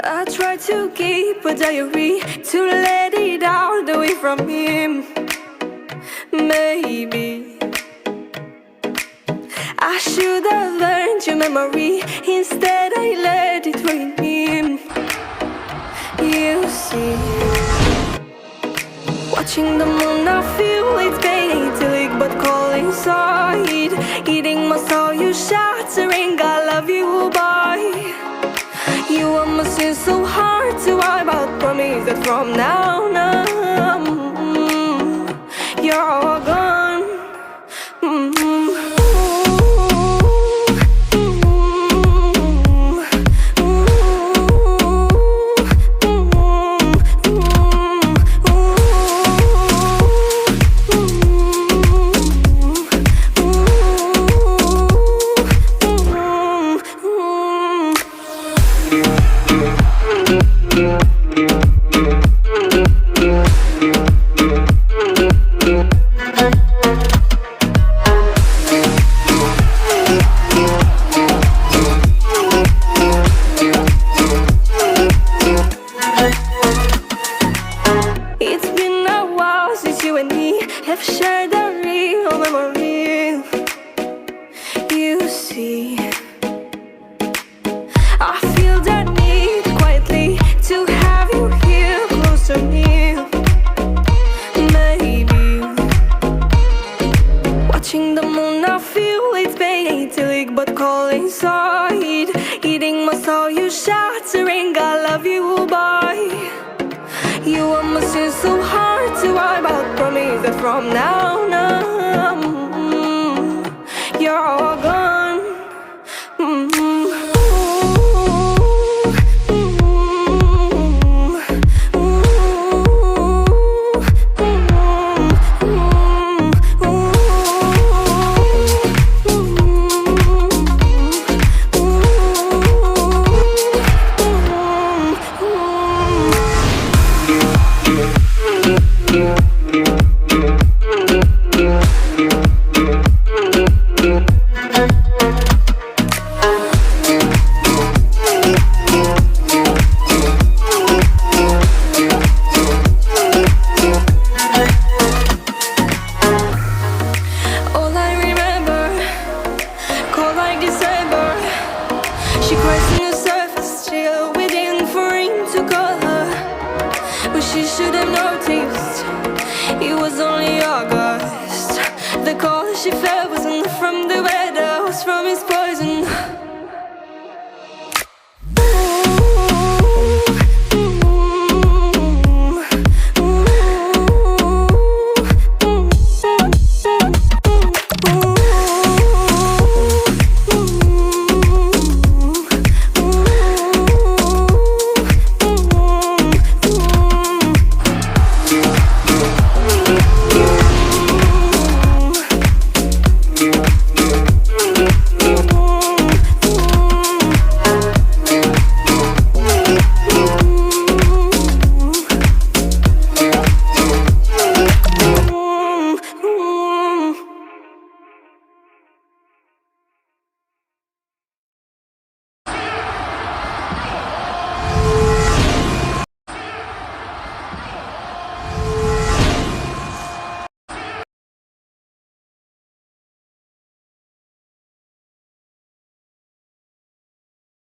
I try to keep a diary to let it out away from him. Maybe I should have learned your memory. Instead I let it rain him. You see, watching the moon I feel it's painting, but cold inside, eating my soul, you shattering. I love you, boy. You are missing so hard to wipe out. Promise that from now on, you're all gone. It's been a while since you and me have shared a real memory. You see, I feel that need quietly to have you here close to me. Maybe watching the moon I feel it's painting, but cold inside, eating my soul, you shattering. I love you, boy. You are missing so hard to wipe out. Promise that from now on, you're all gone. She cries on the surface, still waiting for him to call her. But she should have noticed it was only August. The call she felt